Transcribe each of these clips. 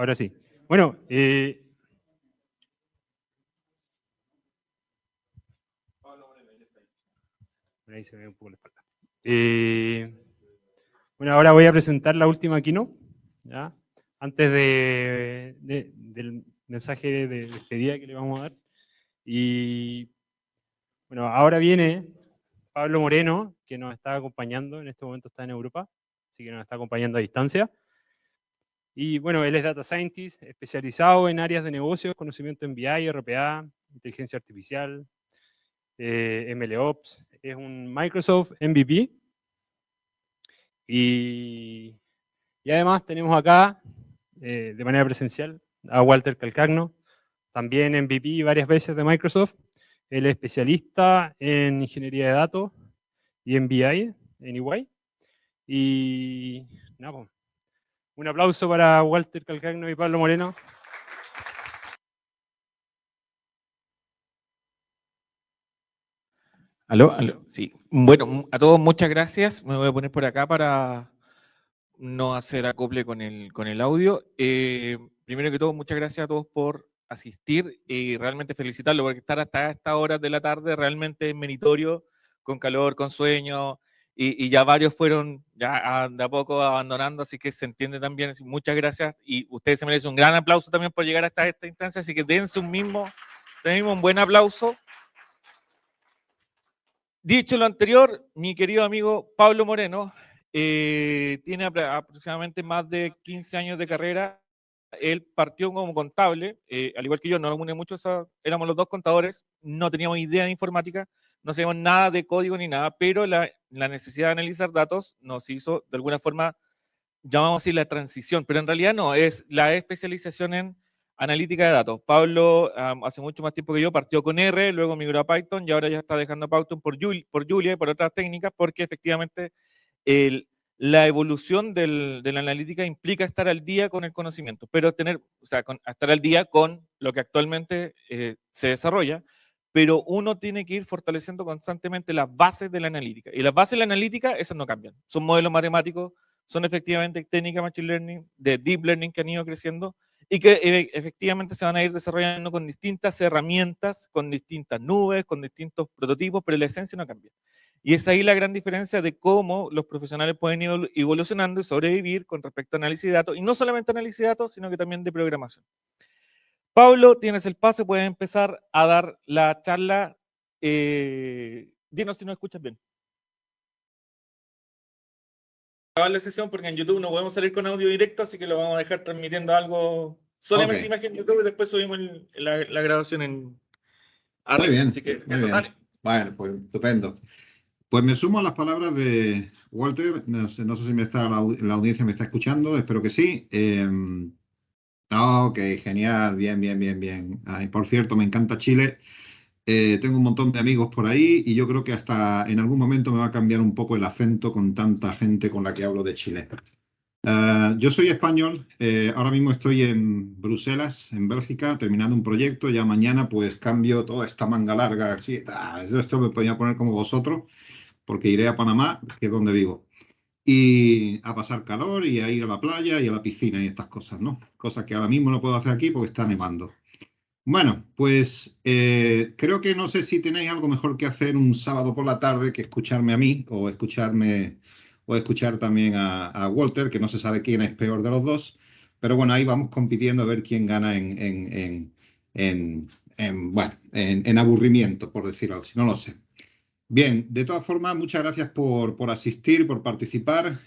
Ahora sí. Bueno, ahí se ve un poco la espalda. Bueno, ahora voy a presentar la última keynote, ¿ya? Antes del mensaje de despedida que le vamos a dar. Y bueno, ahora viene Pablo Moreno, que nos está acompañando, en este momento está en Europa, así que nos está acompañando a distancia. Y bueno, él es Data Scientist, especializado en áreas de negocios, conocimiento en BI, RPA, inteligencia artificial, MLOps, es un Microsoft MVP. Y además tenemos acá, de manera presencial, a Walter Calcagno, también MVP varias veces de Microsoft. Él es especialista en ingeniería de datos y en BI, en EY. Y nada, pues, un aplauso para Walter Calcagno y Pablo Moreno. ¿Aló? ¿Aló? Sí. Bueno, a todos muchas gracias. Me voy a poner por acá para no hacer acople con el audio. Primero que todo, muchas gracias a todos por asistir y realmente felicitarlo porque estar hasta estas horas de la tarde realmente es meritorio, con calor, con sueño, y ya varios fueron ya de a poco abandonando, así que se entiende también. Muchas gracias y ustedes se merecen un gran aplauso también por llegar hasta esta instancia, así que dense un buen aplauso. Dicho lo anterior, mi querido amigo Pablo Moreno tiene aproximadamente más de 15 años de carrera. Él partió como contable, al igual que yo, no nos une mucho, éramos los dos contadores, no teníamos idea de informática, no sabíamos nada de código ni nada, pero la necesidad de analizar datos nos hizo de alguna forma, llamamos así la transición, pero en realidad no, es la especialización en analítica de datos. Pablo, hace mucho más tiempo que yo, partió con R, luego migró a Python y ahora ya está dejando Python por Julia y por otras técnicas, porque efectivamente la evolución de la analítica implica estar al día con el conocimiento, pero estar al día con lo que actualmente se desarrolla, pero uno tiene que ir fortaleciendo constantemente las bases de la analítica. Y las bases de la analítica, esas no cambian. Son modelos matemáticos, son efectivamente técnicas machine learning, de deep learning que han ido creciendo y que efectivamente se van a ir desarrollando con distintas herramientas, con distintas nubes, con distintos prototipos, pero la esencia no cambia. Y es ahí la gran diferencia de cómo los profesionales pueden ir evolucionando y sobrevivir con respecto a análisis de datos, y no solamente análisis de datos, sino que también de programación. Pablo, tienes el pase, puedes empezar a dar la charla. Dinos si no escuchas bien. La sesión porque en YouTube no podemos salir con audio directo, así que lo vamos a dejar transmitiendo algo solamente imagen en YouTube y después subimos la grabación en Muy bien, así que muy eso, bien. dale. Bueno, pues estupendo. Pues me sumo a las palabras de Walter. No sé si la audiencia me está escuchando, espero que sí. Ok, genial, bien, bien, bien, bien. Ay, por cierto, me encanta Chile. Tengo un montón de amigos por ahí y yo creo que hasta en algún momento me va a cambiar un poco el acento con tanta gente con la que hablo de Chile. Yo soy español, ahora mismo estoy en Bruselas, en Bélgica, terminando un proyecto. Ya mañana pues cambio toda esta manga larga. Así, esto me podía poner como vosotros, porque iré a Panamá, que es donde vivo, y a pasar calor y a ir a la playa y a la piscina y estas cosas, ¿no? Cosas que ahora mismo no puedo hacer aquí porque está nevando. Bueno, pues creo que no sé si tenéis algo mejor que hacer un sábado por la tarde que escucharme a mí o escuchar también a Walter, que no se sabe quién es peor de los dos. Pero bueno, ahí vamos compitiendo a ver quién gana bueno, en aburrimiento, por decirlo así, no lo sé. Bien, de todas formas, muchas gracias por asistir, por participar.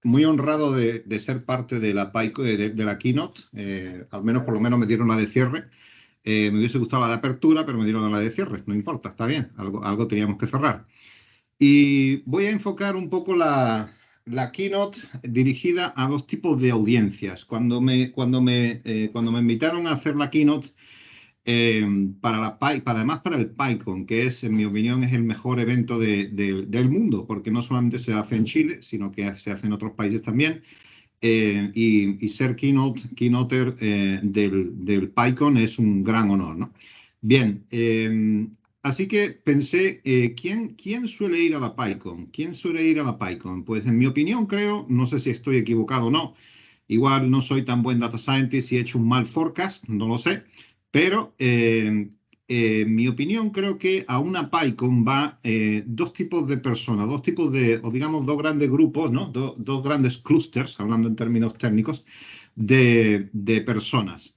Muy honrado de ser parte de la keynote, al menos por lo menos me dieron la de cierre. Me hubiese gustado la de apertura, pero me dieron la de cierre. No importa, está bien, algo teníamos que cerrar. Y voy a enfocar un poco la keynote dirigida a dos tipos de audiencias. Cuando me invitaron a hacer la keynote, además para el PyCon, que es, en mi opinión, es el mejor evento del mundo, porque no solamente se hace en Chile, sino que se hace en otros países también. Y ser keynoter del PyCon es un gran honor, ¿no? Bien, así que pensé, ¿quién suele ir a la PyCon? ¿Quién suele ir a la PyCon? Pues en mi opinión creo, no sé si estoy equivocado o no, Igual no soy tan buen data scientist y he hecho un mal forecast, no lo sé, pero en mi opinión creo que a una PyCon va dos tipos de personas, dos tipos de, o digamos, dos grandes grupos, ¿no? Dos grandes clusters, hablando en términos técnicos, de personas.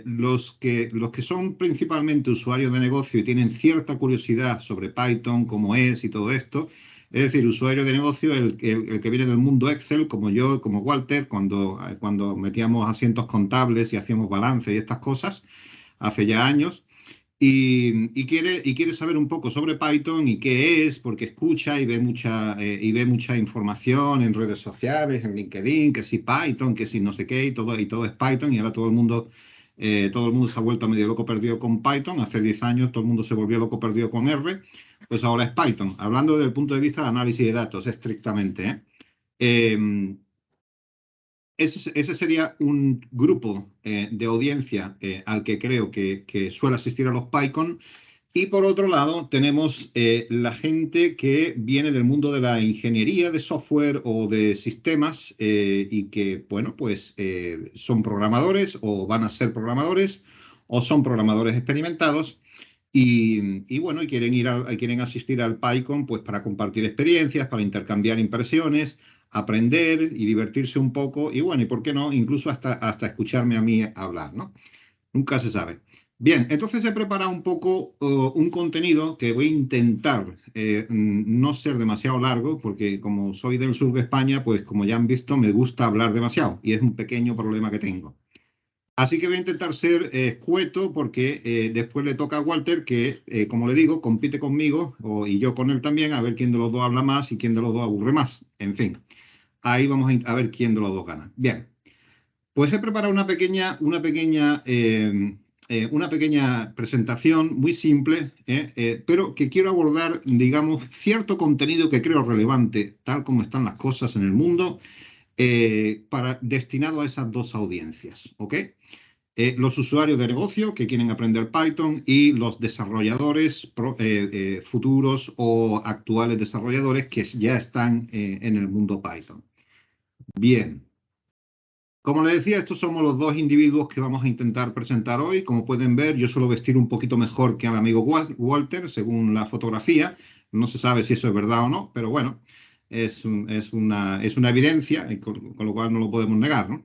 Los que son principalmente usuarios de negocio y tienen cierta curiosidad sobre Python, cómo es y todo esto. Es decir, usuario de negocio, el que viene del mundo Excel, como yo, como Walter, cuando metíamos asientos contables y hacíamos balance y estas cosas, hace ya años. Y quiere saber un poco sobre Python y qué es, porque escucha y ve mucha información en redes sociales, en LinkedIn, que si Python, que si no sé qué, y todo es Python, y ahora todo el mundo se ha vuelto medio loco perdido con Python. Hace 10 años todo el mundo se volvió loco perdido con R, pues ahora es Python, hablando desde el punto de vista de análisis de datos, estrictamente, ¿eh? Eh, ese sería un grupo de audiencia al que creo que suele asistir a los PyCon. Y por otro lado, tenemos la gente que viene del mundo de la ingeniería de software o de sistemas y que, bueno, pues son programadores o van a ser programadores o son programadores experimentados y bueno, y quieren asistir al PyCon pues para compartir experiencias, para intercambiar impresiones, aprender y divertirse un poco y bueno, y por qué no, incluso hasta escucharme a mí hablar, ¿no? Nunca se sabe. Bien, entonces he preparado un poco un contenido que voy a intentar no ser demasiado largo, porque como soy del sur de España, pues como ya han visto, me gusta hablar demasiado y es un pequeño problema que tengo. Así que voy a intentar ser escueto porque después le toca a Walter que, como le digo, compite conmigo y yo con él también, a ver quién de los dos habla más y quién de los dos aburre más. En fin, ahí vamos a ver quién de los dos gana. Bien. Pues he preparado una pequeña presentación muy simple, pero que quiero abordar, digamos, cierto contenido que creo relevante, tal como están las cosas en el mundo, destinado a esas dos audiencias, ¿ok? Los usuarios de negocio que quieren aprender Python y los desarrolladores futuros o actuales desarrolladores que ya están en el mundo Python. Bien. Como les decía, estos somos los dos individuos que vamos a intentar presentar hoy. Como pueden ver, yo suelo vestir un poquito mejor que al amigo Walter, según la fotografía. No se sabe si eso es verdad o no, pero bueno, es una evidencia, y con lo cual no lo podemos negar, ¿no?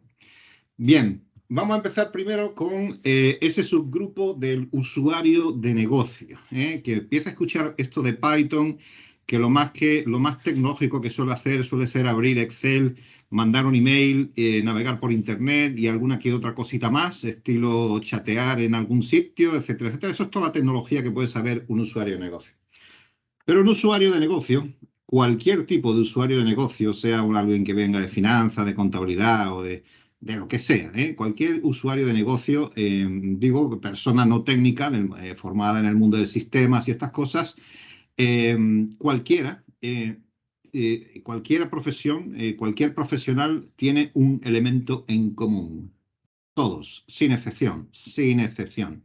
Bien, vamos a empezar primero con ese subgrupo del usuario de negocio, que empieza a escuchar esto de Python, que lo más tecnológico que suele ser abrir Excel, mandar un email, navegar por Internet y alguna que otra cosita más, estilo chatear en algún sitio, etcétera, etcétera. Eso es toda la tecnología que puede saber un usuario de negocio. Pero un usuario de negocio, cualquier tipo de usuario de negocio, sea alguien que venga de finanzas, de contabilidad o de lo que sea, cualquier usuario de negocio, digo, persona no técnica, formada en el mundo de sistemas y estas cosas, cualquier profesión, cualquier profesional tiene un elemento en común. Todos, sin excepción, sin excepción.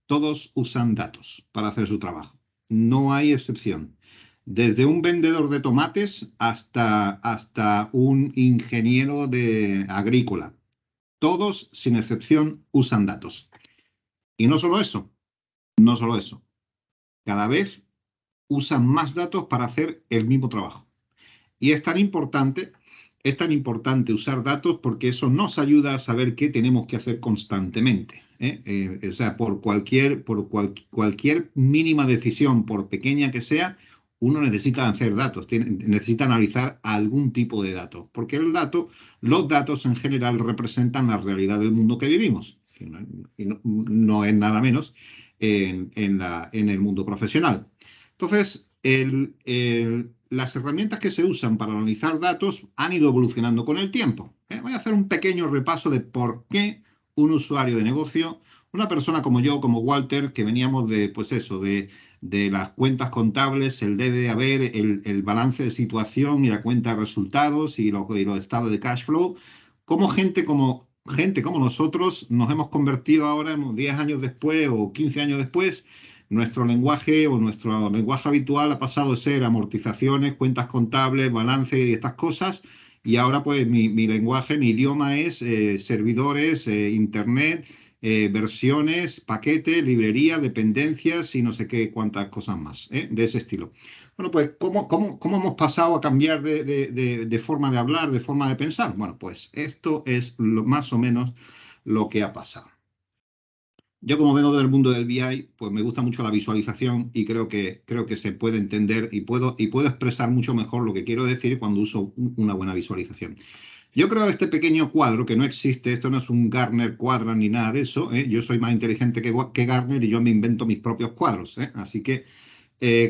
Todos usan datos para hacer su trabajo. No hay excepción. Desde un vendedor de tomates hasta un ingeniero agrícola. Todos, sin excepción, usan datos. Y no solo eso, no solo eso. Cada vez usan más datos para hacer el mismo trabajo. Y es tan importante usar datos porque eso nos ayuda a saber qué tenemos que hacer constantemente. O sea, cualquier mínima decisión, por pequeña que sea, uno necesita hacer datos, necesita analizar algún tipo de datos, porque los datos en general representan la realidad del mundo que vivimos, y no es nada menos en el mundo profesional. Entonces, las herramientas que se usan para analizar datos han ido evolucionando con el tiempo. Voy a hacer un pequeño repaso de por qué un usuario de negocio, una persona como yo, como Walter, que veníamos de las cuentas contables, el debe de haber, el balance de situación y la cuenta de resultados y los estados de cash flow, como gente como nosotros nos hemos convertido ahora, 10 años después o 15 años después, nuestro lenguaje habitual ha pasado de ser amortizaciones, cuentas contables, balance y estas cosas, Y ahora pues mi lenguaje, mi idioma es servidores, internet, versiones, paquete, librería, dependencias y no sé qué cuántas cosas más, de ese estilo. Bueno, pues ¿cómo hemos pasado a cambiar de forma de hablar, de forma de pensar? Bueno, pues esto es más o menos lo que ha pasado. Yo como vengo del mundo del BI, pues me gusta mucho la visualización y creo que se puede entender y puedo expresar mucho mejor lo que quiero decir cuando uso una buena visualización. Yo creo que este pequeño cuadro que no existe, esto no es un Gartner Quadrant ni nada de eso, ¿eh? Yo soy más inteligente que Gartner y yo me invento mis propios cuadros, ¿eh? Así que,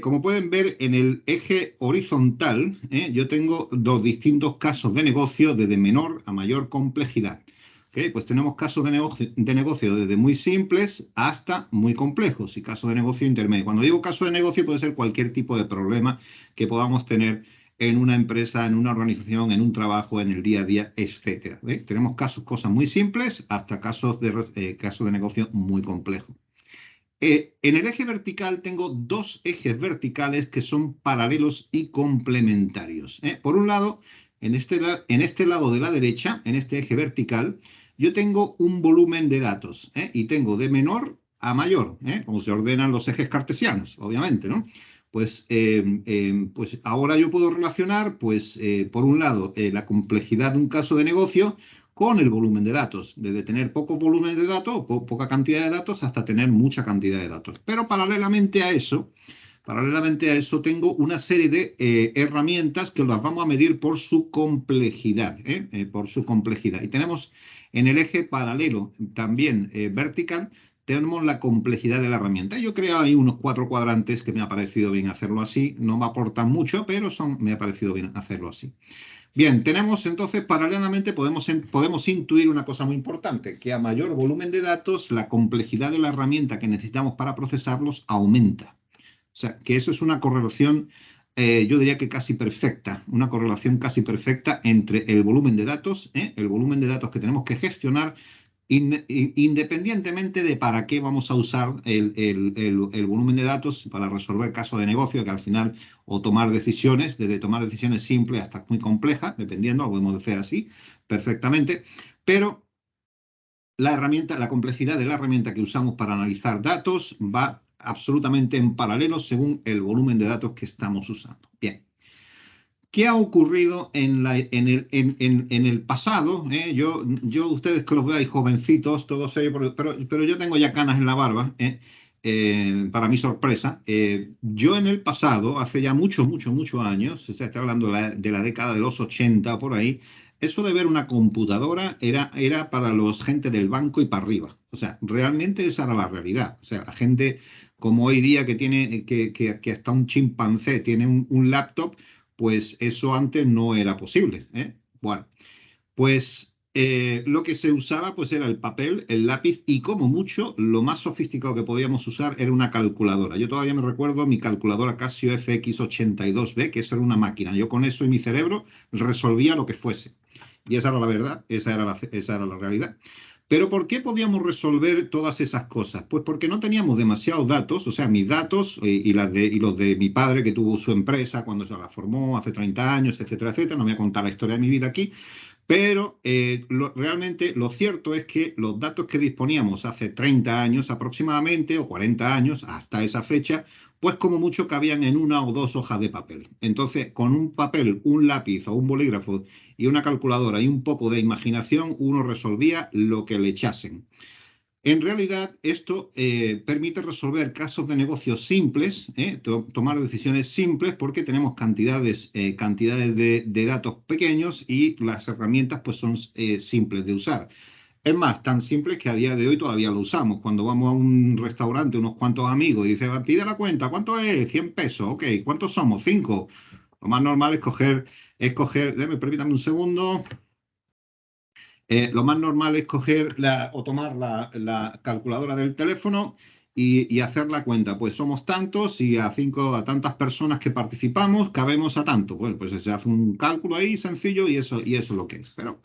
como pueden ver, en el eje horizontal, yo tengo dos distintos casos de negocio desde menor a mayor complejidad. ¿Ok? Pues tenemos casos de negocio desde muy simples hasta muy complejos y casos de negocio intermedio. Cuando digo caso de negocio puede ser cualquier tipo de problema que podamos tener en una empresa, en una organización, en un trabajo, en el día a día, etcétera. ¿Ve? Tenemos cosas muy simples hasta casos de negocio muy complejos. En el eje vertical tengo dos ejes verticales que son paralelos y complementarios. Por un lado, en este lado de la derecha, en este eje vertical, yo tengo un volumen de datos, y tengo de menor a mayor, como se ordenan los ejes cartesianos, obviamente, ¿no? Pues ahora yo puedo relacionar, pues, por un lado, la complejidad de un caso de negocio con el volumen de datos, desde tener poco volumen de datos, poca cantidad de datos, hasta tener mucha cantidad de datos. Pero paralelamente a eso tengo una serie de herramientas que las vamos a medir por su complejidad, por su complejidad. Y tenemos en el eje paralelo, también vertical, tenemos la complejidad de la herramienta. Yo creo ahí unos 4 cuadrantes que me ha parecido bien hacerlo así. No me aportan mucho, pero me ha parecido bien hacerlo así. Bien, tenemos entonces paralelamente podemos intuir una cosa muy importante, que a mayor volumen de datos, la complejidad de la herramienta que necesitamos para procesarlos aumenta. O sea, que eso es una correlación, yo diría que casi perfecta, una correlación casi perfecta entre el volumen de datos, el volumen de datos que tenemos que gestionar independientemente de para qué vamos a usar el volumen de datos para resolver casos de negocio, que al final, o tomar decisiones, desde tomar decisiones simples hasta muy complejas, dependiendo, lo podemos hacer así perfectamente, pero la complejidad de la herramienta que usamos para analizar datos va absolutamente en paralelo según el volumen de datos que estamos usando. Bien. ¿Qué ha ocurrido en el pasado? Ustedes que los veáis jovencitos, todos ellos, pero yo tengo ya canas en la barba, para mi sorpresa. Yo en el pasado, hace ya muchos años, o sea, estoy hablando de la década de los 80 por ahí, eso de ver una computadora era para los gente del banco y para arriba. O sea, realmente esa era la realidad. O sea, la gente como hoy día que hasta un chimpancé tiene un laptop, pues eso antes no era posible, ¿eh? Bueno, pues lo que se usaba pues era el papel, el lápiz y como mucho lo más sofisticado que podíamos usar era una calculadora. Yo todavía me recuerdo mi calculadora Casio FX82B, que eso era una máquina. Yo con eso y mi cerebro resolvía lo que fuese. Y esa era la verdad, esa era la realidad. Pero ¿por qué podíamos resolver todas esas cosas? Pues porque no teníamos demasiados datos, o sea, mis datos y los de mi padre que tuvo su empresa cuando se la formó hace 30 años, etcétera, etcétera. No voy a contar la historia de mi vida aquí, pero realmente lo cierto es que los datos que disponíamos hace 30 años aproximadamente, o 40 años, hasta esa fecha, pues como mucho cabían en una o dos hojas de papel. Entonces, con un papel, un lápiz o un bolígrafo y una calculadora y un poco de imaginación, uno resolvía lo que le echasen. En realidad, esto permite resolver casos de negocios simples, tomar decisiones simples porque tenemos cantidades de datos pequeños y las herramientas pues, son simples de usar. Es más, tan simple que a día de hoy todavía lo usamos. Cuando vamos a un restaurante, unos cuantos amigos, y dice, pide la cuenta, ¿cuánto es? 100 pesos, ok, ¿cuántos somos? 5. Lo más normal permítame un segundo. Lo más normal es coger o tomar la calculadora del teléfono y hacer la cuenta. Pues somos tantos y a tantas personas que participamos, cabemos a tanto. Bueno, pues se hace un cálculo ahí sencillo y eso es lo que es. Pero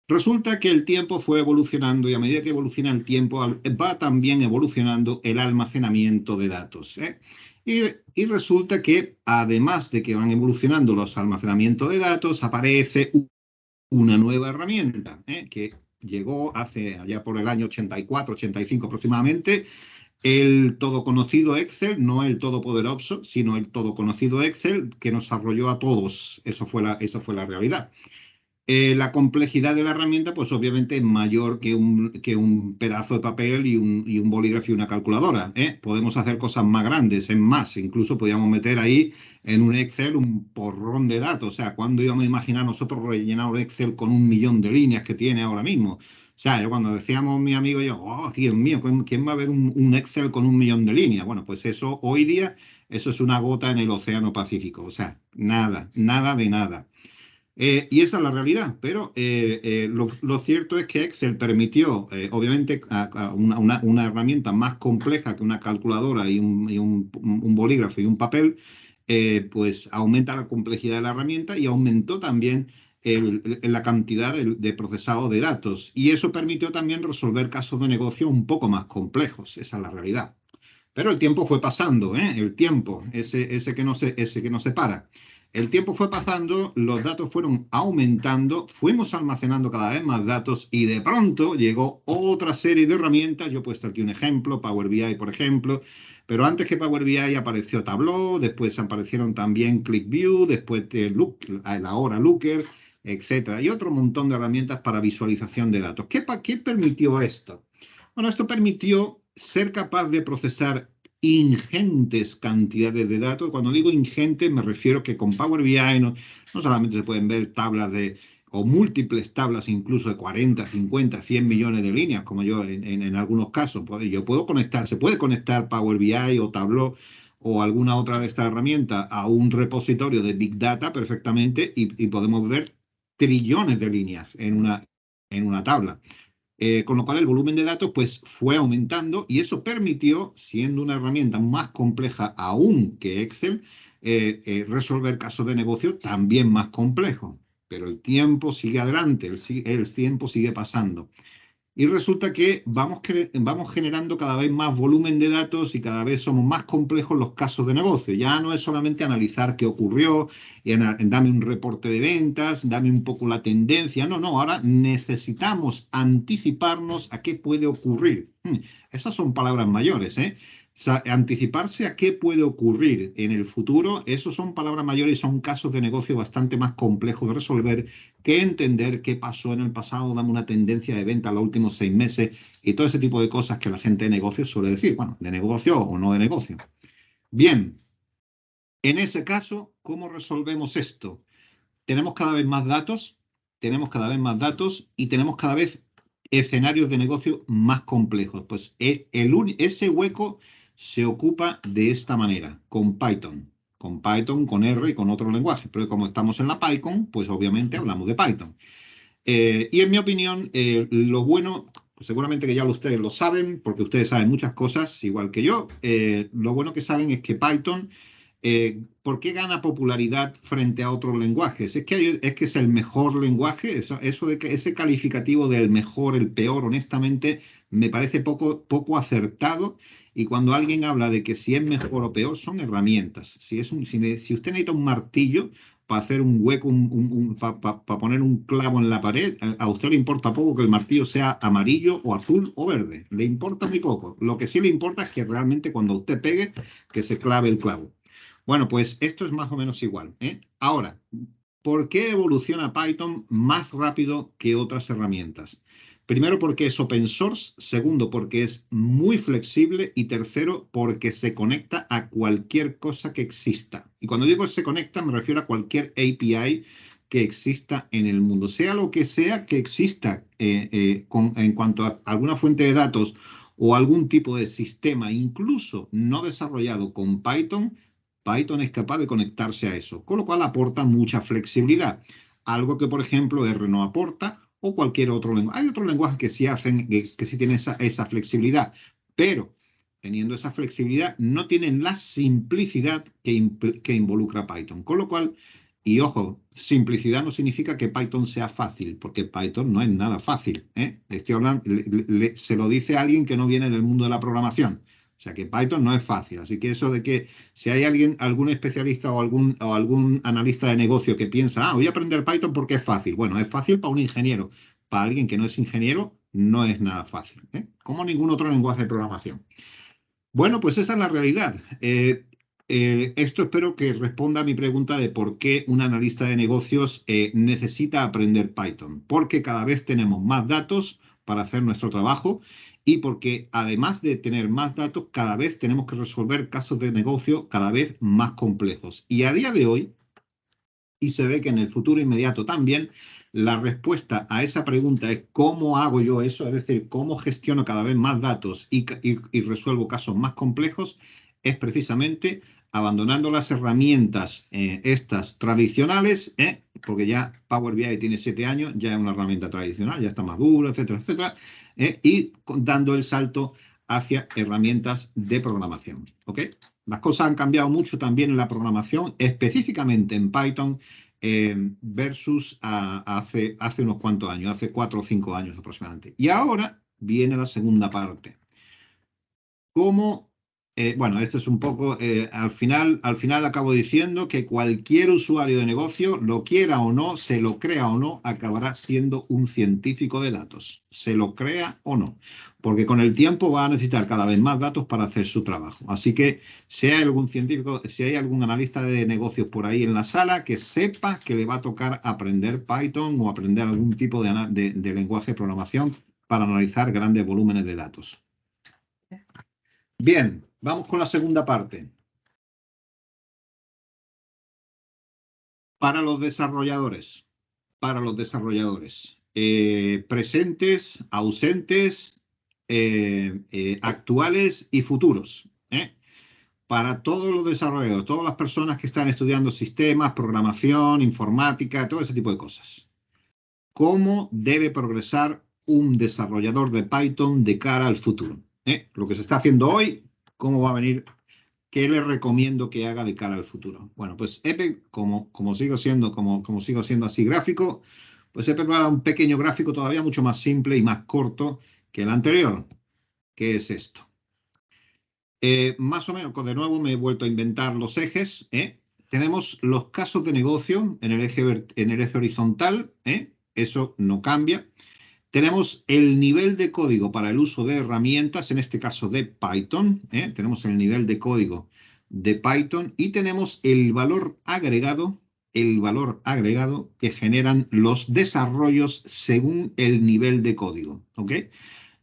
resulta que el tiempo fue evolucionando y a medida que evoluciona el tiempo va también evolucionando el almacenamiento de datos, ¿eh? Y resulta que además de que van evolucionando los almacenamientos de datos, aparece una nueva herramienta que llegó hace allá por el año 84, 85 aproximadamente, el todo conocido Excel, no el todopoderoso, sino el todo conocido Excel que nos arrolló a todos. Eso fue la realidad. La complejidad de la herramienta, pues obviamente es mayor que un pedazo de papel y un bolígrafo y una calculadora. Podemos hacer cosas más grandes, es más, incluso podíamos meter ahí en un Excel un porrón de datos. O sea, ¿cuándo íbamos a imaginar nosotros rellenar un Excel con 1 millón de líneas que tiene ahora mismo? O sea, yo cuando decíamos mi amigo y yo, oh, Dios mío, ¿quién va a ver un Excel con 1 millón de líneas? Bueno, pues eso hoy día, eso es una gota en el océano Pacífico. O sea, nada, nada de nada. Y esa es la realidad, pero lo cierto es que Excel permitió, obviamente, una herramienta más compleja que una calculadora y un bolígrafo y un papel, pues aumenta la complejidad de la herramienta y aumentó también la cantidad de procesado de datos. Y eso permitió también resolver casos de negocio un poco más complejos, esa es la realidad. Pero el tiempo fue pasando, ¿eh? El tiempo, ese que no se para. El tiempo fue pasando, los datos fueron aumentando, fuimos almacenando cada vez más datos y de pronto llegó otra serie de herramientas. Yo he puesto aquí un ejemplo, Power BI, por ejemplo, pero antes que Power BI apareció Tableau, después aparecieron también ClickView, después ahora Looker, etcétera, y otro montón de herramientas para visualización de datos. ¿Qué permitió esto? Bueno, esto permitió ser capaz de procesar ingentes cantidades de datos. Cuando digo ingentes, me refiero que con Power BI no solamente se pueden ver tablas o múltiples tablas incluso de 40, 50, 100 millones de líneas, como yo en algunos casos. Yo puedo conectar, se puede conectar Power BI o Tableau o alguna otra de estas herramientas a un repositorio de Big Data perfectamente y podemos ver trillones de líneas en una tabla. Con lo cual el volumen de datos pues, fue aumentando y eso permitió, siendo una herramienta más compleja aún que Excel, resolver casos de negocio también más complejos. Pero el tiempo sigue adelante, el tiempo sigue pasando. Y resulta que vamos generando cada vez más volumen de datos y cada vez somos más complejos los casos de negocio. Ya no es solamente analizar qué ocurrió, dame un reporte de ventas, dame un poco la tendencia. No, no, ahora necesitamos anticiparnos a qué puede ocurrir. Esas son palabras mayores, ¿eh? O sea, anticiparse a qué puede ocurrir en el futuro, esos son palabras mayores y son casos de negocio bastante más complejos de resolver que entender qué pasó en el pasado, dame una tendencia de venta en los últimos 6 meses y todo ese tipo de cosas que la gente de negocio suele decir, bueno, de negocio o no de negocio. Bien, en ese caso, ¿cómo resolvemos esto? Tenemos cada vez más datos, y tenemos cada vez escenarios de negocio más complejos. Pues ese hueco se ocupa de esta manera, con Python. Con Python, con R y con otros lenguajes. Pero como estamos en la PyCon, pues obviamente hablamos de Python. Y en mi opinión, lo bueno, pues seguramente que ya ustedes lo saben, porque ustedes saben muchas cosas, igual que yo, lo bueno que saben es que Python, ¿por qué gana popularidad frente a otros lenguajes? Es que es el mejor lenguaje, eso de que ese calificativo del mejor, el peor, honestamente, me parece poco acertado. Y cuando alguien habla de que si es mejor o peor, son herramientas. Si usted necesita un martillo, para hacer un hueco, para poner un clavo en la pared, a usted le importa poco que el martillo sea amarillo o azul o verde. Le importa muy poco. Lo que sí le importa es que realmente cuando usted pegue, que se clave el clavo. Bueno, pues esto es más o menos igual, ¿eh? Ahora, ¿por qué evoluciona Python más rápido que otras herramientas? Primero, porque es open source. Segundo, porque es muy flexible. Y tercero, porque se conecta a cualquier cosa que exista. Y cuando digo se conecta, me refiero a cualquier API que exista en el mundo. Sea lo que sea que exista en cuanto a alguna fuente de datos o algún tipo de sistema, incluso no desarrollado con Python, Python es capaz de conectarse a eso, con lo cual aporta mucha flexibilidad. Algo que, por ejemplo, R no aporta o cualquier otro lenguaje. Hay otros lenguajes que sí hacen, que sí tienen esa flexibilidad, pero teniendo esa flexibilidad no tienen la simplicidad que involucra Python. Con lo cual, y ojo, simplicidad no significa que Python sea fácil, porque Python no es nada fácil, ¿eh? Estoy hablando, se lo dice a alguien que no viene del mundo de la programación. O sea que Python no es fácil. Así que eso de que si hay algún especialista o algún analista de negocio que piensa, voy a aprender Python porque es fácil. Bueno, es fácil para un ingeniero. Para alguien que no es ingeniero, no es nada fácil, ¿eh? Como ningún otro lenguaje de programación. Bueno, pues esa es la realidad. Esto espero que responda a mi pregunta de por qué un analista de negocios necesita aprender Python. Porque cada vez tenemos más datos para hacer nuestro trabajo y porque además de tener más datos, cada vez tenemos que resolver casos de negocio cada vez más complejos. Y a día de hoy, y se ve que en el futuro inmediato también, la respuesta a esa pregunta es ¿cómo hago yo eso? Es decir, ¿cómo gestiono cada vez más datos y resuelvo casos más complejos? Es precisamente abandonando las herramientas estas tradicionales, porque ya Power BI tiene 7 años, ya es una herramienta tradicional, ya está madura, etcétera, etcétera, y dando el salto hacia herramientas de programación. ¿Ok? Las cosas han cambiado mucho también en la programación, específicamente en Python, versus hace unos cuantos años, hace 4 o 5 años aproximadamente. Y ahora viene la segunda parte. ¿Cómo? Bueno, esto es un poco, al final acabo diciendo que cualquier usuario de negocio, lo quiera o no, se lo crea o no, acabará siendo un científico de datos, se lo crea o no, porque con el tiempo va a necesitar cada vez más datos para hacer su trabajo. Así que si hay algún científico, si hay algún analista de negocios por ahí en la sala, que sepa que le va a tocar aprender Python o aprender algún tipo de lenguaje de programación para analizar grandes volúmenes de datos. Bien, vamos con la segunda parte. Para los desarrolladores, presentes, ausentes, actuales y futuros. Para todos los desarrolladores, todas las personas que están estudiando sistemas, programación, informática, todo ese tipo de cosas. ¿Cómo debe progresar un desarrollador de Python de cara al futuro? Lo que se está haciendo hoy, ¿cómo va a venir? ¿Qué le recomiendo que haga de cara al futuro? Bueno, pues como sigo siendo así gráfico, pues he preparado un pequeño gráfico todavía mucho más simple y más corto que el anterior. ¿Qué es esto? Más o menos, de nuevo me he vuelto a inventar los ejes. Tenemos los casos de negocio en el eje horizontal. Eso no cambia. Tenemos el nivel de código para el uso de herramientas, en este caso de Python. Tenemos el nivel de código de Python y tenemos el valor agregado que generan los desarrollos según el nivel de código. ¿Ok?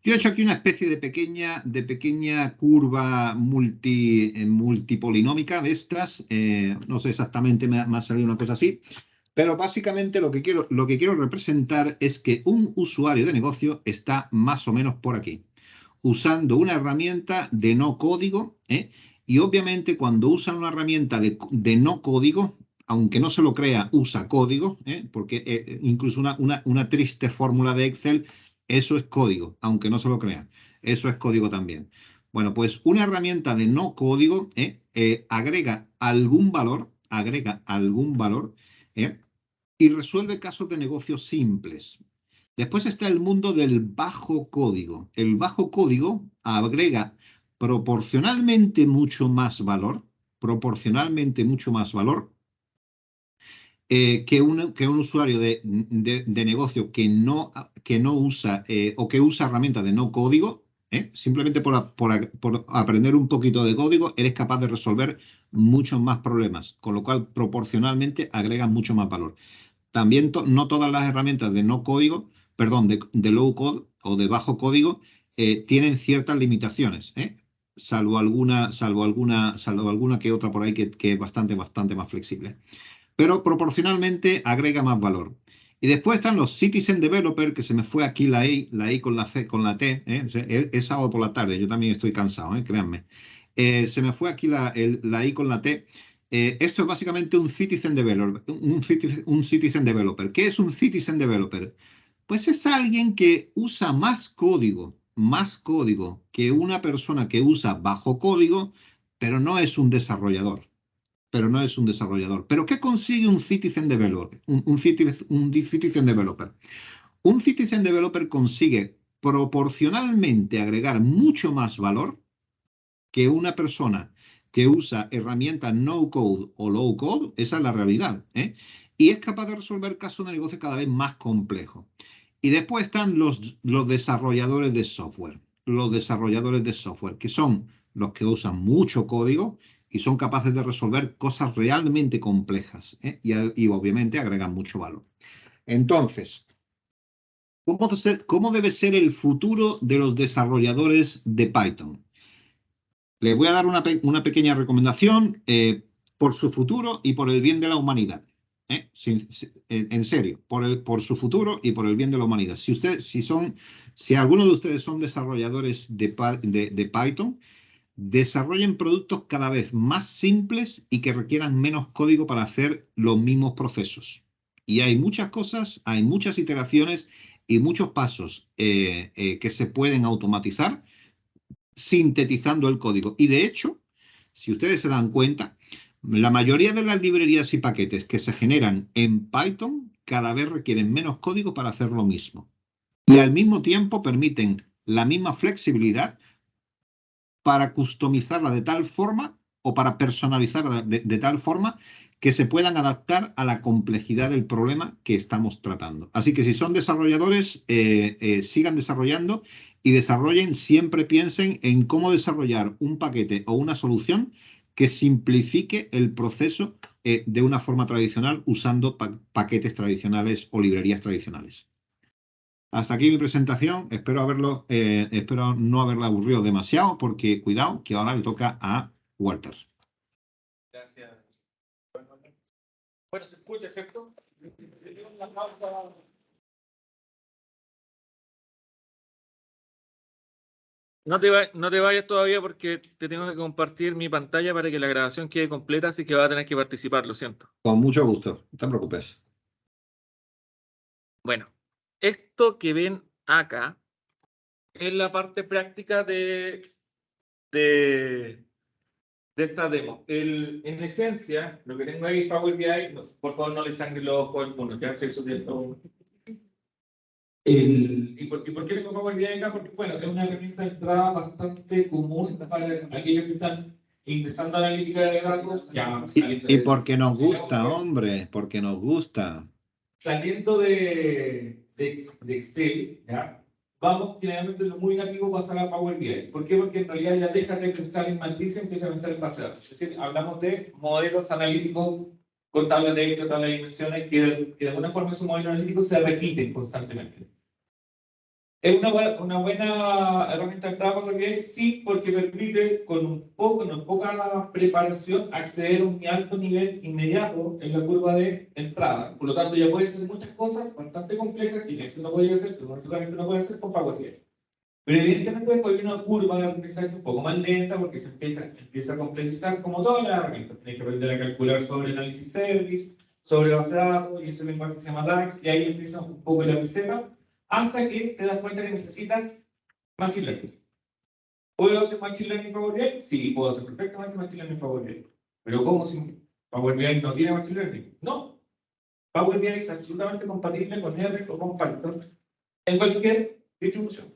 Yo he hecho aquí una especie de pequeña curva multipolinómica de estas. No sé exactamente, me ha salido una cosa así. Pero básicamente lo que quiero representar es que un usuario de negocio está más o menos por aquí, usando una herramienta de no código, y obviamente cuando usan una herramienta de no código, aunque no se lo crea, usa código, porque incluso una triste fórmula de Excel, eso es código, aunque no se lo crean, eso es código también. Bueno, pues una herramienta de no código agrega algún valor, y resuelve casos de negocios simples. Después está el mundo del bajo código. El bajo código agrega proporcionalmente mucho más valor, que un usuario de negocio que no usa o que usa herramientas de no código. Simplemente por aprender un poquito de código, eres capaz de resolver muchos más problemas, con lo cual proporcionalmente agrega mucho más valor. También no todas las herramientas de no código, perdón, de low code o de bajo código, tienen ciertas limitaciones, salvo alguna que otra por ahí que es bastante más flexible. Pero proporcionalmente agrega más valor. Y después están los Citizen Developer, que se me fue aquí la I con la C, con la T. O sea, es sábado por la tarde, yo también estoy cansado, créanme. Se me fue aquí la I con la T. Esto es básicamente un Citizen Developer. Un Citizen Developer. ¿Qué es un Citizen Developer? Pues es alguien que usa más código que una persona que usa bajo código, pero no es un desarrollador. ¿Pero qué consigue un Citizen Developer? Un Citizen Developer. Un Citizen Developer consigue proporcionalmente agregar mucho más valor que una persona que usa herramientas no code o low code, esa es la realidad, ¿eh? Y es capaz de resolver casos de negocio cada vez más complejos. Y después están los desarrolladores de software. Los desarrolladores de software, que son los que usan mucho código y son capaces de resolver cosas realmente complejas, ¿eh? Y obviamente agregan mucho valor. Entonces, ¿cómo debe ser el futuro de los desarrolladores de Python? Les voy a dar una pequeña recomendación por su futuro y por el bien de la humanidad. En serio, por su futuro y por el bien de la humanidad. Si alguno de ustedes son desarrolladores de Python, desarrollen productos cada vez más simples y que requieran menos código para hacer los mismos procesos. Y hay muchas cosas, hay muchas iteraciones y muchos pasos que se pueden automatizar sintetizando el código. Y de hecho, si ustedes se dan cuenta, la mayoría de las librerías y paquetes que se generan en Python cada vez requieren menos código para hacer lo mismo. Y al mismo tiempo permiten la misma flexibilidad para customizarla de tal forma o para personalizarla de tal forma que se puedan adaptar a la complejidad del problema que estamos tratando. Así que si son desarrolladores, sigan desarrollando y desarrollen, siempre piensen en cómo desarrollar un paquete o una solución que simplifique el proceso de una forma tradicional usando paquetes tradicionales o librerías tradicionales. Hasta aquí mi presentación. Espero no haberla aburrido demasiado, porque cuidado, que ahora le toca a Walter. Gracias. Bueno, se escucha, ¿cierto? No te vayas todavía porque te tengo que compartir mi pantalla para que la grabación quede completa, así que vas a tener que participar, lo siento. Con mucho gusto, no te preocupes. Bueno, esto que ven acá es la parte práctica de esta demo. En esencia, lo que tengo ahí es Power BI. Por favor, no le sangren los ojos al mundo, ya se subiendo. ¿Y por qué tengo Power BI acá? Porque, bueno, es una herramienta de entrada bastante común para aquellos que están ingresando a la analítica de datos. Y porque nos gusta, hombre, porque nos gusta. Saliendo de Excel, ¿ya? Vamos generalmente lo muy nativo pasar a Power BI. ¿Por qué? Porque en realidad ya deja de pensar en matrices y empieza a pensar en base de datos. Es decir, hablamos de modelos analíticos con tablas de Excel, tablas de dimensiones, que de alguna forma esos modelos analíticos se repiten constantemente. ¿Es una buena herramienta de entrada para Power BI? Sí, porque permite con poca preparación acceder a un alto nivel inmediato en la curva de entrada. Por lo tanto, ya puede hacer muchas cosas bastante complejas que en Excel no puede hacer, que naturalmente no puede hacer con Power BI. Pero evidentemente después hay una curva de aprendizaje un poco más lenta porque se empieza a complejizar como todas las herramientas. Tienes que aprender a calcular sobre análisis service, sobre base de datos y ese lenguaje que se llama DAX, y ahí empieza un poco la receta, hasta que te das cuenta que necesitas Machine Learning. ¿Puedo hacer Machine Learning en Power BI? Sí, puedo hacer perfectamente Machine Learning en Power BI. Pero ¿cómo si Power BI no tiene Machine Learning? No. Power BI es absolutamente compatible con R o con Python en cualquier distribución.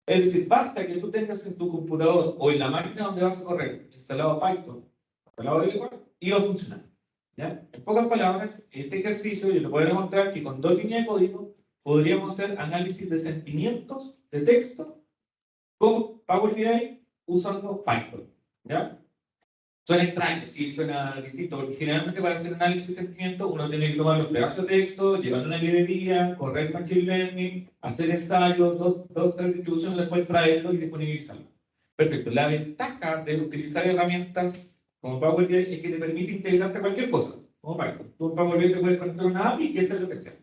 Es decir, basta que tú tengas en tu computador o en la máquina donde vas a correr instalado Python, instalado L4, y va a funcionar. ¿Ya? En pocas palabras, este ejercicio yo le puedo demostrar que con 2 líneas de código podríamos hacer análisis de sentimientos de texto con Power BI usando Python. ¿Ya? Suena extraño, sí, suena distinto, porque generalmente para hacer análisis de sentimientos uno tiene que tomar los pedazos de texto, llevarlo a una librería, correr Machine Learning, hacer ensayos, tres distribuciones, después traerlo y disponibilizarlo. Perfecto. La ventaja de utilizar herramientas como Power BI es que te permite integrarte a cualquier cosa, como Python. Tú en Power BI te puedes conectar a una API y hacer lo que sea.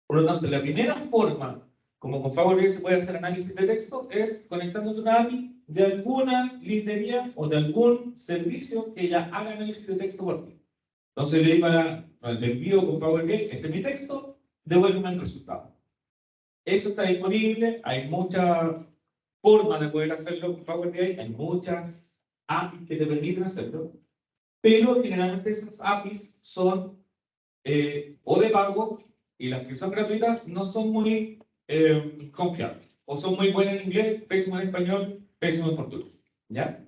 Por lo tanto, la primera forma como con Power BI se puede hacer análisis de texto es conectándote a una API de alguna librería o de algún servicio que ya haga análisis de texto por ti. Entonces le digo le envío con Power BI, este es mi texto, devuélveme el resultado. Eso está disponible, hay muchas formas de poder hacerlo con Power BI, hay muchas APIs que te permiten hacerlo, pero generalmente esas APIs son o de pago, y las que son gratuitas no son muy confiables. O son muy buenas en inglés, pésimas en español, pésimas en portugués. ¿Ya?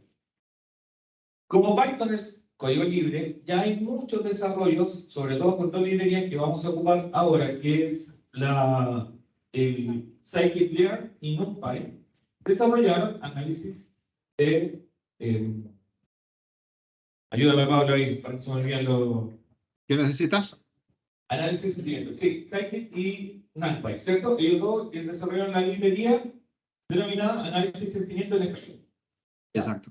Como Python es código libre, ya hay muchos desarrollos, sobre todo con dos librerías que vamos a ocupar ahora, que es el scikit-learn y NumPy, desarrollaron análisis de... ayúdame, Pablo, ahí, para que se me olviden los... ¿Qué necesitas? Análisis de sentimientos, sí, Scikit y NumPy, ¿cierto? Ellos dos desarrollaron la librería denominada análisis de sentimientos en español. ¿Ya? Exacto.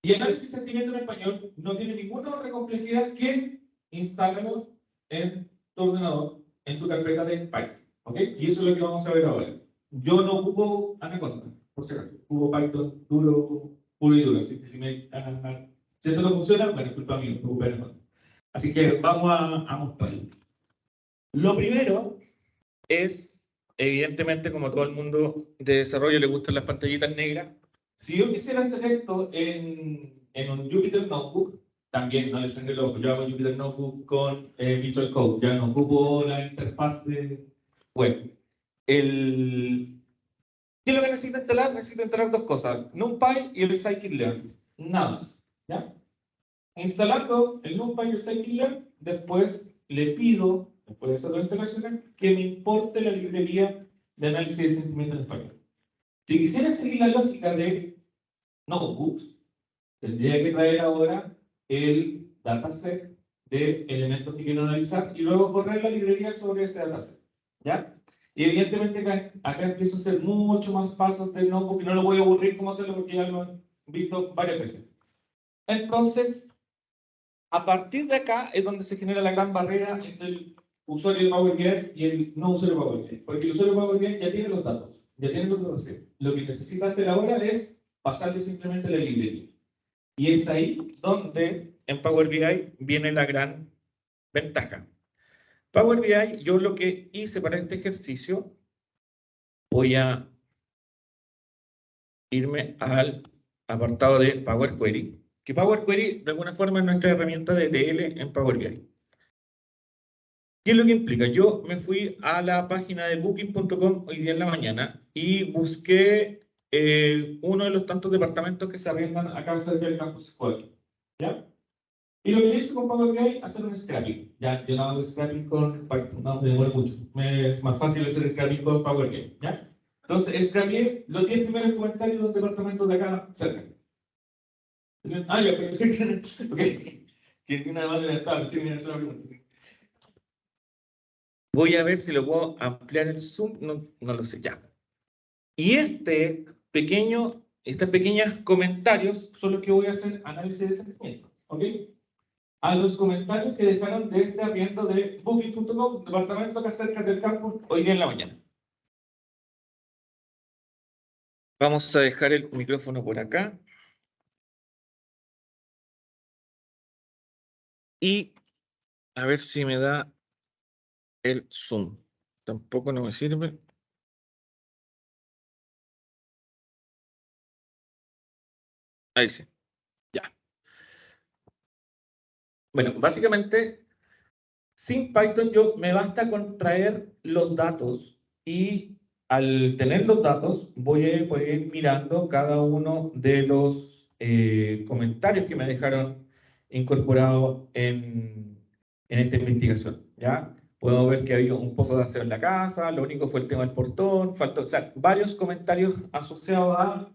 Y análisis de sentimientos en español no tiene ninguna otra complejidad que instalarlo en tu ordenador, en tu carpeta de Python. ¿Ok? Y eso es lo que vamos a ver ahora. Yo no ocupo Anaconda, por si acaso. Ocupo Python duro, puro y duro. Así que si esto no funciona, bueno, es culpa mía, no ocupo Anaconda. Así que vamos a mostrarlo. Lo primero es, evidentemente, como todo el mundo de desarrollo le gustan las pantallitas negras. Si yo quisiera hacer esto en un Jupyter Notebook, también no les el ojo. Yo hago Jupyter Notebook con Visual Code, ya no ocupo la interfaz de web. ¿Qué es lo que necesito instalar? Necesito instalar dos cosas, NumPy y el scikit-learn, nada más. ¿Ya? Instalando el NumPy y el scikit-learn, después le pido, después de hacerlo internacional, que me importe la librería de análisis de sentimientos en español. Si quisiera seguir la lógica de notebooks, tendría que traer ahora el dataset de elementos que quiero analizar y luego correr la librería sobre ese dataset. ¿Ya? Y evidentemente acá empiezo a hacer mucho más pasos de notebook, y no lo voy a aburrir como hacerlo porque ya lo han visto varias veces. Entonces, a partir de acá es donde se genera la gran barrera entre el usuario de Power BI y el no usuario de Power BI. Porque el usuario de Power BI ya tiene los datos, ya tiene los datos. Lo que necesita hacer ahora es pasarle simplemente la librería. Y es ahí donde en Power BI viene la gran ventaja. Power BI, yo lo que hice para este ejercicio, voy a irme al apartado de Power Query, que Power Query de alguna forma es nuestra herramienta de ETL en Power BI. ¿Qué es lo que implica? Yo me fui a la página de booking.com hoy día en la mañana y busqué uno de los tantos departamentos que se arriendan acá cerca del campus escolar. ¿Ya? Y lo que hice con Power BI, hacer un scrapping. Ya, yo no hago scrapping con Python, no me demora mucho. Es más fácil hacer scrapping con Power BI. ¿Ya? Entonces, scrappé los 10 primeros comentarios de los departamentos de acá cerca. Ah, ya, pero sí que... Ok. Que tiene una mano estable, sí, mira, es una pregunta. Voy a ver si lo puedo ampliar el zoom, no lo sé, ya. Y estos pequeños comentarios son los que voy a hacer análisis de sentimiento, ¿ok? A los comentarios que dejaron de este arriendo de booking.com, departamento que cerca del campus, hoy día en la mañana. Vamos a dejar el micrófono por acá. Y a ver si me da el zoom. Tampoco no me sirve. Ahí sí. Ya. Bueno, básicamente, sin Python me basta con traer los datos y al tener los datos voy a poder ir mirando cada uno de los comentarios que me dejaron incorporados en esta investigación. ¿Ya? Puedo ver que había un poco de aseo en la casa, lo único fue el tema del portón, faltó, o sea, varios comentarios asociados a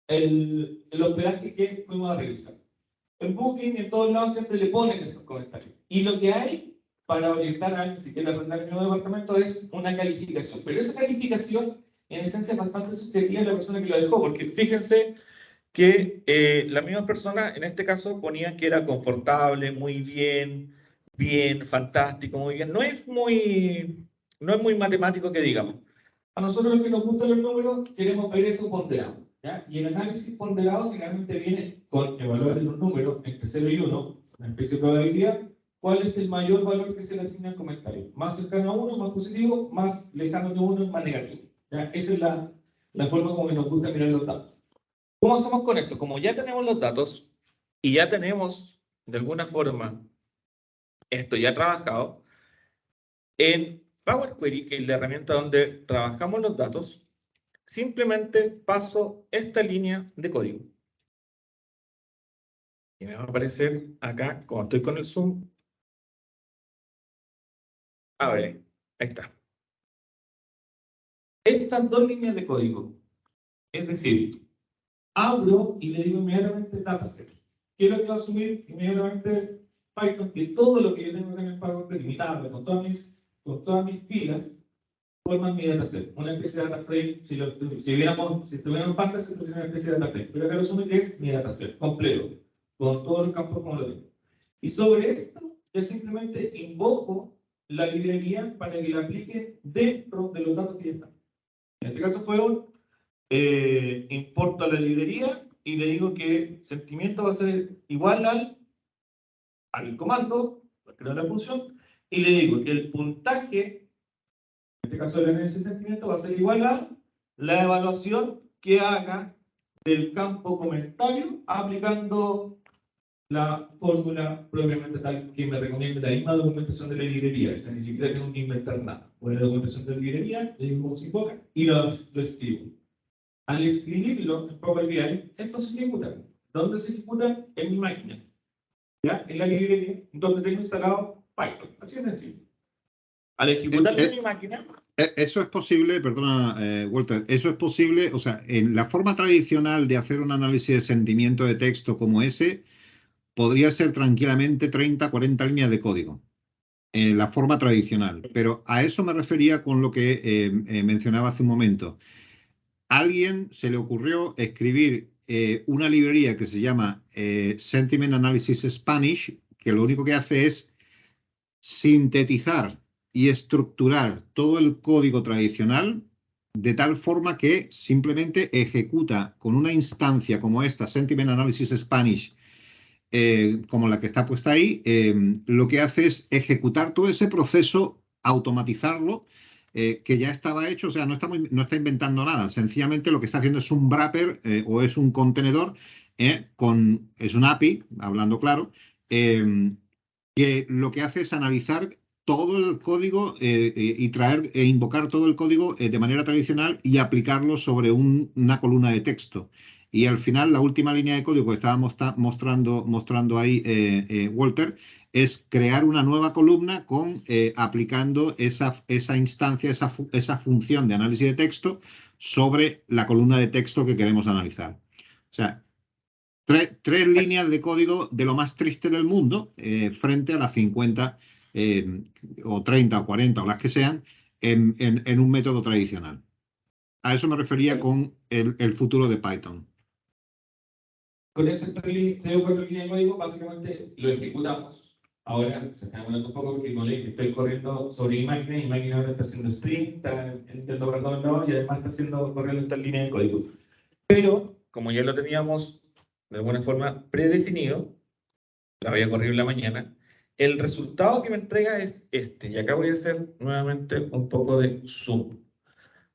el hospedaje que fuimos a revisar. En Booking, en todos lados, siempre le ponen estos comentarios. Y lo que hay para orientar a alguien si quiere arrendar el nuevo departamento es una calificación. Pero esa calificación, en esencia, es bastante subjetiva de la persona que lo dejó, porque fíjense que la misma persona, en este caso, ponía que era confortable, muy bien, fantástico, muy bien. No es muy matemático que digamos. A nosotros lo que nos gustan los números, queremos ver eso ponderado. ¿Ya? Y el análisis ponderado generalmente viene con evaluar los números entre 0 y 1, una especie de probabilidad, cuál es el mayor valor que se le asigna al comentario. Más cercano a 1, más positivo, más lejano de 1, más negativo. ¿Ya? Esa es la forma como nos gusta mirar los datos. ¿Cómo hacemos con esto? Como ya tenemos los datos y ya tenemos, de alguna forma, esto ya trabajado, en Power Query, que es la herramienta donde trabajamos los datos, simplemente paso esta línea de código. Y me va a aparecer acá, como estoy con el zoom. A ver, ahí está. Estas dos líneas de código. Es decir, abro y le digo inmediatamente dataset. Quiero que va a subir inmediatamente Python, que todo lo que yo tengo en el PowerPoint limitado, con todas mis filas, forman mi dataset. Una especie de data frame, si tuviéramos pandas, se sería una especie de data frame. Pero acá lo sumo que es mi dataset completo, con todos los campos como lo tengo. Y sobre esto, yo simplemente invoco la librería para que la aplique dentro de los datos que ya están. En este caso fue importo a la librería y le digo que sentimiento va a ser igual al comando, para crear la función, y le digo que el puntaje, en este caso el análisis de sentimiento, va a ser igual a la evaluación que haga del campo comentario aplicando la fórmula propiamente tal que me recomienda la misma documentación de la librería. O sea, ni siquiera tengo que inventar nada. Voy a la documentación de la librería, le digo cómo se invoca y lo escribo. Al escribirlo en Power BI, esto se ejecuta. ¿Dónde se ejecuta? En mi máquina. ¿Ya? En la librería, donde tengo instalado Python. Así de sencillo. Al ejecutarlo en mi máquina... Eso es posible, perdona, Walter, eso es posible, o sea, en la forma tradicional de hacer un análisis de sentimiento de texto como ese, podría ser tranquilamente 30, 40 líneas de código. La forma tradicional. Pero a eso me refería con lo que mencionaba hace un momento. A alguien se le ocurrió escribir una librería que se llama Sentiment Analysis Spanish, que lo único que hace es sintetizar y estructurar todo el código tradicional de tal forma que simplemente ejecuta con una instancia como esta, Sentiment Analysis Spanish, como la que está puesta ahí, lo que hace es ejecutar todo ese proceso, automatizarlo, que ya estaba hecho, o sea, no está inventando nada, sencillamente lo que está haciendo es un wrapper o es un contenedor, es un API, hablando claro, que lo que hace es analizar todo el código y traer e invocar todo el código de manera tradicional y aplicarlo sobre una columna de texto. Y al final, la última línea de código que estaba mostrando ahí Walter, es crear una nueva columna aplicando esa instancia, esa función de análisis de texto sobre la columna de texto que queremos analizar. O sea, tres líneas de código de lo más triste del mundo frente a las 50 o 30 o 40 o las que sean en un método tradicional. A eso me refería con el futuro de Python. Con esas 3 o 4 líneas de código, básicamente lo ejecutamos. Ahora se está demorando un poco porque, como le dije, estoy corriendo sobre mi máquina ahora está haciendo sprint, está intentando ver todos lados y además está corriendo esta línea de código. Pero, como ya lo teníamos de alguna forma predefinido, la voy a correr en la mañana, el resultado que me entrega es este. Y acá voy a hacer nuevamente un poco de zoom.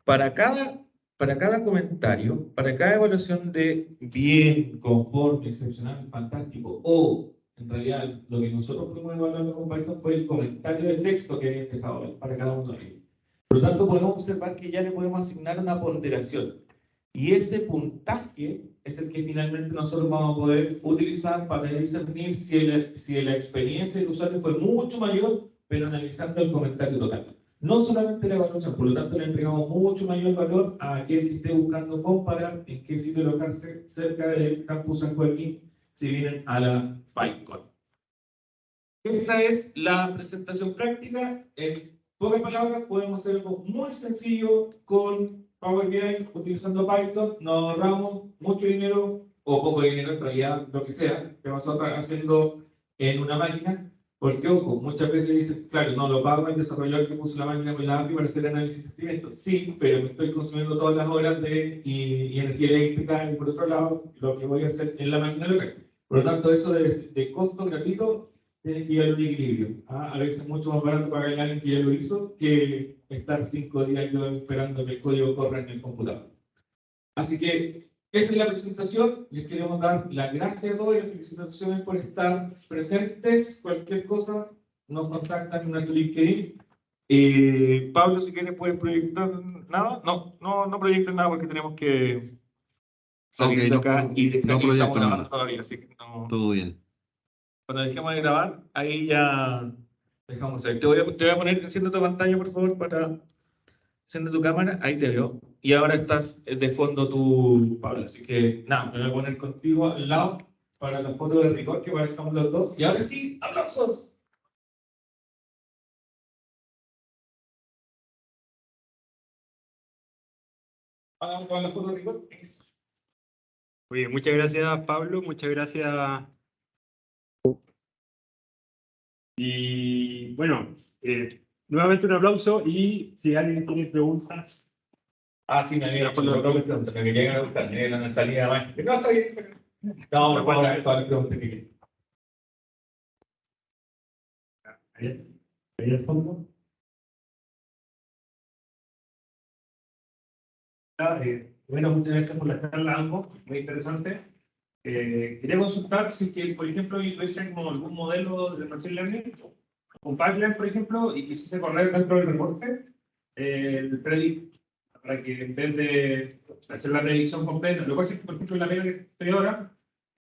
Para cada comentario, para cada evaluación de bien, conforme, excepcional, fantástico, o en realidad lo que nosotros fuimos evaluando con Python fue el comentario de texto que habían dejado para cada uno de ellos. Por lo tanto, podemos observar que ya le podemos asignar una ponderación. Y ese puntaje es el que finalmente nosotros vamos a poder utilizar para discernir si la experiencia del usuario fue mucho mayor, pero analizando el comentario total. No solamente la evaluación, por lo tanto le entregamos mucho mayor valor a aquel que esté buscando comparar en qué sitio alojarse cerca del campus San Joaquín si vienen a la PyCon. Esa es la presentación práctica. En pocas palabras, podemos hacer algo muy sencillo con Power BI utilizando Python. Nos ahorramos mucho dinero o poco dinero, en realidad, lo que sea, que vamos a estar haciendo en una máquina. Porque, ojo, muchas veces dicen, claro, no, lo pago el desarrollador que puso la máquina con la API para hacer análisis de sentimientos. Sí, pero me estoy consumiendo todas las horas y energía eléctrica y por otro lado, lo que voy a hacer en la máquina local. Por lo tanto, eso de costo gratuito tiene que llevar un equilibrio. A veces es mucho más barato pagar a alguien que ya lo hizo que estar 5 días yo esperando que el código corra en el computador. Así que esa es la presentación. Les queremos dar las gracias a todos y las felicitaciones por estar presentes. Cualquier cosa nos contactan en nuestro LinkedIn. Pablo, si quieres, ¿puedes proyectar nada? No proyecten nada porque tenemos que salir de no, acá y dejar no que estamos proyecta grabando nada. todavía, así que no. Todo bien. Cuando dejemos de grabar, ahí ya dejamos de ver. Te voy a poner, enciende tu pantalla, por favor, para enciende tu cámara, ahí te veo. Y ahora estás de fondo tú, Pablo, así que nada, me voy a poner contigo al lado para la foto de rigor que parezcamos los dos. Y ahora sí, aplausos. Hagamos con la foto de rigor. Eso. Muy bien, muchas gracias, Pablo. Muchas gracias. Y bueno, nuevamente un aplauso y si alguien tiene preguntas. Sí, me había hecho lo que preguntas, me querían preguntar, tenía una salida más. No, está bien. No, me puedo hablar todas las preguntas que quieran. Ahí al fondo. Bueno, muchas gracias por la charla, ambos, muy interesante. Quería consultar si que, por ejemplo, yo tuviese como algún modelo de Machine Learning, un pipeline, por ejemplo, y quisiese correr dentro del reporte el predict, para que en vez de hacer la predicción completa, lo que pasa es que, por ejemplo, en la pega que estoy ahora,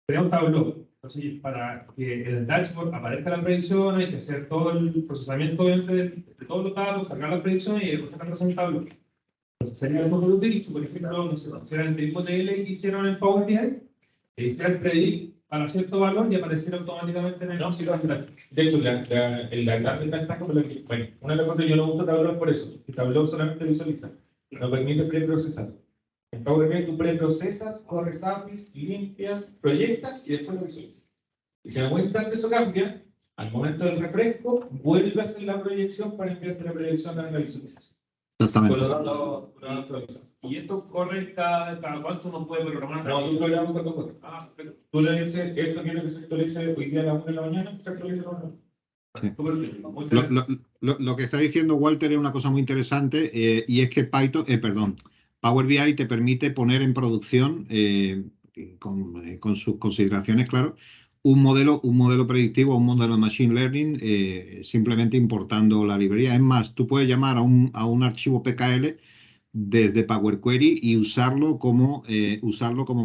crea un tablero. Entonces, para que en el dashboard aparezca la predicción, hay que hacer todo el procesamiento de todos los datos, cargar la predicción y después sacarlas en el tablero. Sería el módulo útil, por ejemplo, no sé, hicieran el tipo TL que hicieron en Power BI, que hiciera el predict para cierto valor y apareciera automáticamente en el No, sí, lo hace. De hecho, la gran ventaja con la que, bueno, una de las cosas que yo no uso Tableau por eso, que Tableau solamente visualiza, no permite preprocesar. En Power BI tú preprocesas, corres APIs, limpias, proyectas y después lo visualizas. Y si en algún instante eso cambia, al momento del refresco, vuelves a hacer la proyección para enviarte la proyección a la visualización. Exactamente. Por lo tanto, ¿Y esto corre cada cuánto uno puede programar? no, tú programas cuando corre. Perfecto. Tú le dices, esto quiero que se actualice hoy día a las 1 de la mañana, se actualiza a las 1. Sí. Súper bien. Muchas Lo, gracias. lo que está diciendo Walter es una cosa muy interesante y es que Power BI te permite poner en producción, con sus consideraciones, claro, un modelo predictivo, un modelo de Machine Learning, simplemente importando la librería. Es más, tú puedes llamar a un archivo PKL desde Power Query y usarlo como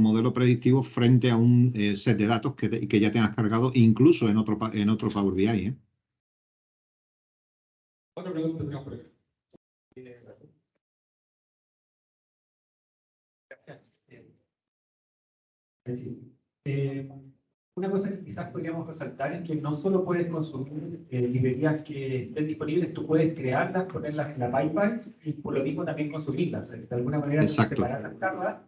modelo predictivo frente a un set de datos que ya tengas cargado, incluso en otro Power BI, ¿eh? Otra pregunta tenemos por aquí. Gracias. Una cosa que quizás podríamos resaltar es que no solo puedes consumir librerías que estén disponibles, tú puedes crearlas, ponerlas en la pipeline y por lo mismo también consumirlas. De alguna manera, tú puedes separar las cargas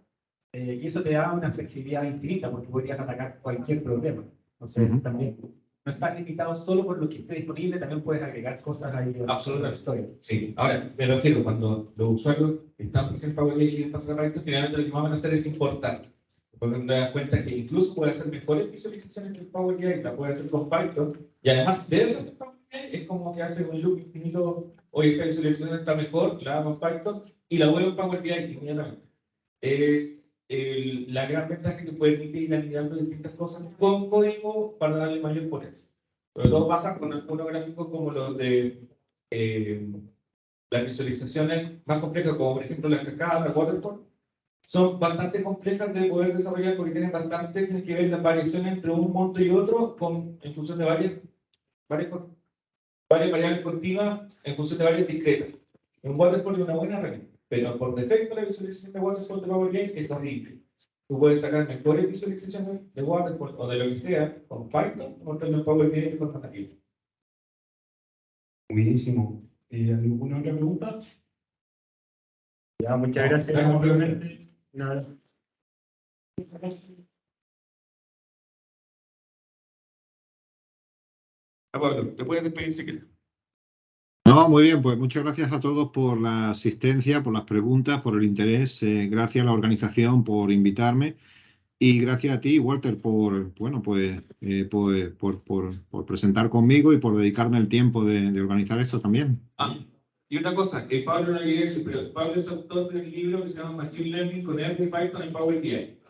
y eso te da una flexibilidad infinita porque podrías atacar cualquier problema. Entonces, también no estás limitado solo por lo que esté disponible, también puedes agregar cosas ahí a la historia. Sí, ahora, me refiero, cuando los usuarios están presentes en Power BI y quieren pasar a finalmente lo que van a hacer es importar. Porque te das cuenta que incluso puede hacer mejores visualizaciones que el Power BI, la puede hacer con Python, y además de hacer Power BI, es como que hace un loop infinito, oye, esta visualización está mejor, la hago en Python, y la vuelvo en Power BI inmediatamente. Es la gran ventaja que permite ir anidando distintas cosas con código para darle mayor potencia. Pero todo pasa con algunos gráficos como los de las visualizaciones más complejas, como por ejemplo las cascadas, la waterfall, son bastante complejas de poder desarrollar porque tienen que ver la variación entre un monto y otro en función de varias variables continuas en función de varias discretas. Un waterfall es una buena herramienta, pero por defecto la visualización de waterfall de Power BI es horrible. Tú puedes sacar mejores visualizaciones de waterfall o de lo que sea con Python o con Power BI con Native. Buenísimo. ¿Alguna otra pregunta? Ya, muchas gracias. Nada. Pablo, te puedes despedir si quieres. No, muy bien, pues muchas gracias a todos por la asistencia, por las preguntas, por el interés. Gracias a la organización por invitarme y gracias a ti, Walter, por presentar conmigo y por dedicarme el tiempo de organizar esto también. Y una cosa, Pablo no quería decir, pero Pablo es autor de un libro que se llama Machine Learning con R, Python y Power BI.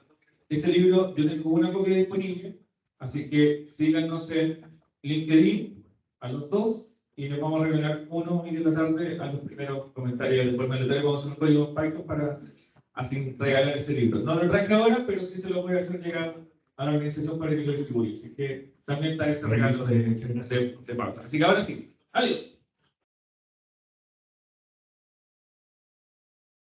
Ese libro, yo tengo una copia disponible, así que síganos en LinkedIn a los dos y les vamos a regalar uno hoy de la tarde a los primeros comentarios. De forma aleatoria vamos a hacer un código en Python para así regalar ese libro. No lo traje ahora, pero sí se lo voy a hacer llegar a la organización para que lo distribuya. Así que también está ese regalo de Pablo. Así que ahora sí, adiós.